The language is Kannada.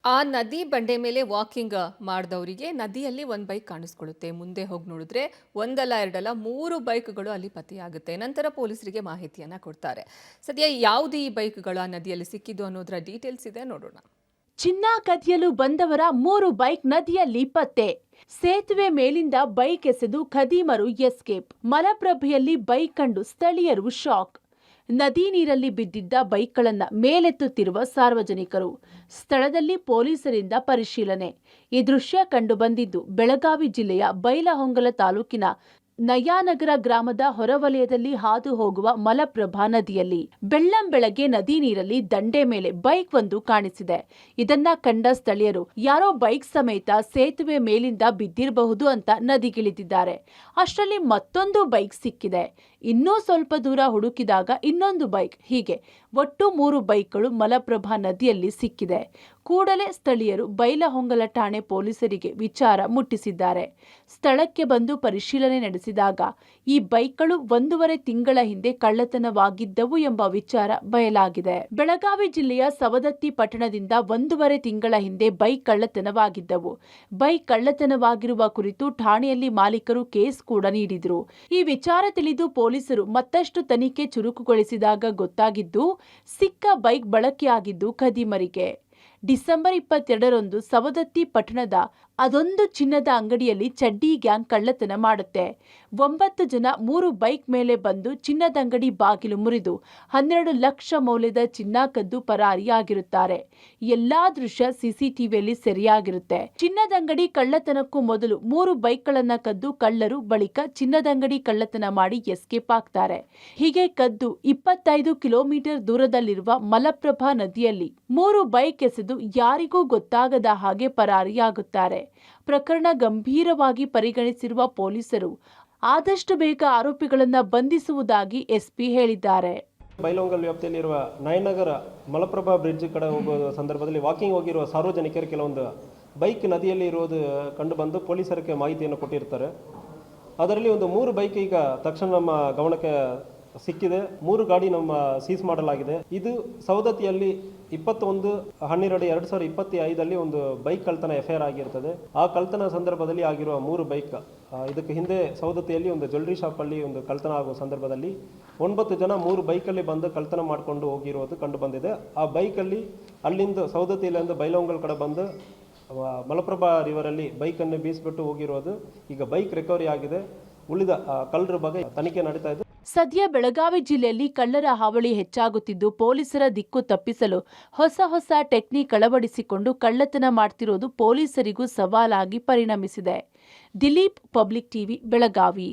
ಆ ನದಿ ಬಂಡೆ ಮೇಲೆ ವಾಕಿಂಗ್ ಮಾಡಿದವರಿಗೆ ನದಿಯಲ್ಲಿ ಒಂದು ಬೈಕ್ ಕಾಣಿಸ್ಕೊಳ್ಳುತ್ತೆ. ಮುಂದೆ ಹೋಗಿ ನೋಡಿದ್ರೆ ಒಂದಲ್ಲ ಎರಡಲ್ಲ 3 ಬೈಕ್‌ಗಳು ಅಲ್ಲಿ ಪತ್ತೆಯಾಗುತ್ತೆ. ನಂತರ ಪೊಲೀಸರಿಗೆ ಮಾಹಿತಿಯನ್ನ ಕೊಡ್ತಾರೆ. ಸದ್ಯ ಯಾವುದು ಈ ಬೈಕ್‌ಗಳು ಆ ನದಿಯಲ್ಲಿ ಸಿಕ್ಕಿದ್ದು ಅನ್ನೋದರ ಡೀಟೇಲ್ಸ್ ಇದೆ ನೋಡೋಣ. ಚಿನ್ನ ಕದಿಯಲು ಬಂದವರ 3 ಬೈಕ್ ನದಿಯಲ್ಲಿ ಪತ್ತೆ. ಸೇತುವೆ ಮೇಲಿಂದ ಬೈಕ್ ಎಸೆದು ಖದೀಮರು ಎಸ್ಕೇಪ್. ಮಲಪ್ರಭೆಯಲ್ಲಿ ಬೈಕ್ ಕಂಡು ಸ್ಥಳೀಯರು ಶಾಕ್. ನದಿ ನೀರಲ್ಲಿ ಬಿದ್ದಿದ್ದ ಬೈಕ್ಗಳನ್ನು ಮೇಲೆತ್ತುತ್ತಿರುವ ಸಾರ್ವಜನಿಕರು. ಸ್ಥಳದಲ್ಲಿ ಪೊಲೀಸರಿಂದ ಪರಿಶೀಲನೆ. ಈ ದೃಶ್ಯ ಕಂಡು ಬಂದಿದ್ದು ಬೆಳಗಾವಿ ಜಿಲ್ಲೆಯ ಬೈಲಹೊಂಗಲ ತಾಲೂಕಿನ ನಯಾನಗರ ಗ್ರಾಮದ ಹೊರವಲಯದಲ್ಲಿ ಹಾದು ಹೋಗುವ ಮಲಪ್ರಭಾ ನದಿಯಲ್ಲಿ. ಬೆಳ್ಳಂಬೆಳಗ್ಗೆ ನದಿ ನೀರಲ್ಲಿ ದಂಡೆ ಮೇಲೆ ಬೈಕ್ ಒಂದು ಕಾಣಿಸಿದೆ. ಇದನ್ನ ಕಂಡ ಸ್ಥಳೀಯರು ಯಾರೋ ಬೈಕ್ ಸಮೇತ ಸೇತುವೆ ಮೇಲಿಂದ ಬಿದ್ದಿರಬಹುದು ಅಂತ ನದಿಗಿಳಿದಿದ್ದಾರೆ. ಅಷ್ಟರಲ್ಲಿ ಮತ್ತೊಂದು ಬೈಕ್ ಸಿಕ್ಕಿದೆ. ಇನ್ನೂ ಸ್ವಲ್ಪ ದೂರ ಹುಡುಕಿದಾಗ ಇನ್ನೊಂದು ಬೈಕ್, ಹೀಗೆ ಒಟ್ಟು 3 ಬೈಕ್ಗಳು ಮಲಪ್ರಭಾ ನದಿಯಲ್ಲಿ ಸಿಕ್ಕಿದೆ. ಕೂಡಲೇ ಸ್ಥಳೀಯರು ಬೈಲಹೊಂಗಲ ಠಾಣೆ ಪೊಲೀಸರಿಗೆ ವಿಚಾರ ಮುಟ್ಟಿಸಿದ್ದಾರೆ. ಸ್ಥಳಕ್ಕೆ ಬಂದು ಪರಿಶೀಲನೆ ನಡೆಸಿದಾಗ ಈ ಬೈಕ್ಗಳು 1.5 ತಿಂಗಳ ಹಿಂದೆ ಕಳ್ಳತನವಾಗಿದ್ದವು ಎಂಬ ವಿಚಾರ ಬಯಲಾಗಿದೆ. ಬೆಳಗಾವಿ ಜಿಲ್ಲೆಯ ಸವದತ್ತಿ ಪಟ್ಟಣದಿಂದ 1.5 ತಿಂಗಳ ಹಿಂದೆ ಬೈಕ್ ಕಳ್ಳತನವಾಗಿದ್ದವು. ಬೈಕ್ ಕಳ್ಳತನವಾಗಿರುವ ಕುರಿತು ಠಾಣೆಯಲ್ಲಿ ಮಾಲೀಕರು ಕೇಸ್ ಕೂಡ ನೀಡಿದ್ರು. ಈ ವಿಚಾರ ತಿಳಿದು ಪೊಲೀಸರು ಮತ್ತಷ್ಟು ತನಿಖೆ ಚುರುಕುಗೊಳಿಸಿದಾಗ ಗೊತ್ತಾಗಿದ್ದು, ಸಿಕ್ಕ ಬೈಕ್ ಬಳಕೆಯಾಗಿದ್ದು ಖದೀಮರಿಗೆ. ಡಿಸೆಂಬರ್ 22ರಂದು ಸವದತ್ತಿ ಪಟ್ಟಣದ ಅದೊಂದು ಚಿನ್ನದ ಅಂಗಡಿಯಲ್ಲಿ ಚಡ್ಡಿ ಗ್ಯಾಂಗ್ ಕಳ್ಳತನ ಮಾಡುತ್ತೆ. 9 ಜನ 3 ಬೈಕ್ ಮೇಲೆ ಬಂದು ಚಿನ್ನದಂಗಡಿ ಬಾಗಿಲು ಮುರಿದು 12 ಲಕ್ಷ ಮೌಲ್ಯದ ಚಿನ್ನ ಕದ್ದು ಪರಾರಿಯಾಗಿರುತ್ತಾರೆ. ಎಲ್ಲಾ ದೃಶ್ಯ ಸಿಸಿಟಿವಿಯಲ್ಲಿ ಸೆರೆಯಾಗಿರುತ್ತೆ. ಚಿನ್ನದಂಗಡಿ ಕಳ್ಳತನಕ್ಕೂ ಮೊದಲು 3 ಬೈಕ್ಗಳನ್ನ ಕದ್ದು ಕಳ್ಳರು ಬಳಿಕ ಚಿನ್ನದಂಗಡಿ ಕಳ್ಳತನ ಮಾಡಿ ಎಸ್ಕೇಪ್ ಆಗ್ತಾರೆ. ಹೀಗೆ ಕದ್ದು 25 ಕಿಲೋಮೀಟರ್ ದೂರದಲ್ಲಿರುವ ಮಲಪ್ರಭಾ ನದಿಯಲ್ಲಿ 3 ಬೈಕ್ ಎಸೆದು ಯಾರಿಗೂ ಗೊತ್ತಾಗದ ಹಾಗೆ ಪರಾರಿಯಾಗುತ್ತಾರೆ. ಪ್ರಕರಣ ಗಂಭೀರವಾಗಿ ಪರಿಗಣಿಸಿರುವ ಪೊಲೀಸರು ಆದಷ್ಟು ಬೇಗ ಆರೋಪಿಗಳನ್ನು ಬಂಧಿಸುವುದಾಗಿ ಎಸ್ಪಿ ಹೇಳಿದ್ದಾರೆ. ಬೈಲಹೊಂಗಲ ವ್ಯಾಪ್ತಿಯಲ್ಲಿರುವ ನಯನಗರ ಮಲಪ್ರಭಾ ಬ್ರಿಡ್ಜ್ ಕಡೆ ಹೋಗುವ ಸಂದರ್ಭದಲ್ಲಿ ವಾಕಿಂಗ್ ಹೋಗಿರುವ ಸಾರ್ವಜನಿಕರು ಕೆಲವೊಂದು ಬೈಕ್ ನದಿಯಲ್ಲಿ ಇರುವುದು ಕಂಡು ಬಂದು ಪೊಲೀಸರಿಗೆ ಮಾಹಿತಿಯನ್ನು ಕೊಟ್ಟಿರ್ತಾರೆ. ಅದರಲ್ಲಿ ಒಂದು 3 ಬೈಕ್ ಈಗ ತಕ್ಷಣ ನಮ್ಮ ಗಮನಕ್ಕೆ ಸಿಕ್ಕಿದೆ. 3 ಗಾಡಿ ನಮ್ಮ ಸೀಸ್ ಮಾಡಲಾಗಿದೆ. ಇದು ಸವದತ್ತಿಯಲ್ಲಿ 21/12/2025 ಒಂದು ಬೈಕ್ ಕಳ್ತನ ಎಫ್ಐಆರ್ ಆಗಿರ್ತದೆ. ಆ ಕಳ್ತನ ಸಂದರ್ಭದಲ್ಲಿ ಆಗಿರುವ 3 ಬೈಕ್, ಇದಕ್ಕೆ ಹಿಂದೆ ಸವದತ್ತಿಯಲ್ಲಿ ಒಂದು ಜ್ಯುವೆಲ್ಲರಿ ಶಾಪಲ್ಲಿ ಒಂದು ಕಳ್ತನ ಆಗುವ ಸಂದರ್ಭದಲ್ಲಿ 9 ಜನ 3 ಬೈಕಲ್ಲಿ ಬಂದು ಕಳ್ತನ ಮಾಡಿಕೊಂಡು ಹೋಗಿರುವುದು ಕಂಡು ಬಂದಿದೆ. ಆ ಬೈಕಲ್ಲಿ ಅಲ್ಲಿಂದ ಸವದತ್ತಿಯಿಂದ ಬೈಲಹೊಂಗಲ ಕಡೆ ಬಂದು ಮಲಪ್ರಭಾ ರಿವರಲ್ಲಿ ಬೈಕನ್ನು ಬೀಸಿಬಿಟ್ಟು ಹೋಗಿರೋದು. ಈಗ ಬೈಕ್ ರಿಕವರಿ ಆಗಿದೆ. ಉಳಿದ ಕಳ್ಳರ ಬಗ್ಗೆ ತನಿಖೆ ನಡೀತಾ ಇದೆ. ಸದ್ಯ ಬೆಳಗಾವಿ ಜಿಲ್ಲೆಯಲ್ಲಿ ಕಳ್ಳರ ಹಾವಳಿ ಹೆಚ್ಚಾಗುತ್ತಿದ್ದು, ಪೊಲೀಸರ ದಿಕ್ಕು ತಪ್ಪಿಸಲು ಹೊಸ ಟೆಕ್ನಿಕ್ ಅಳವಡಿಸಿಕೊಂಡು ಕಳ್ಳತನ ಮಾಡ್ತಿರೋದು ಪೊಲೀಸರಿಗೂ ಸವಾಲಾಗಿ ಪರಿಣಮಿಸಿದೆ. Dileep, public TV, Belagavi.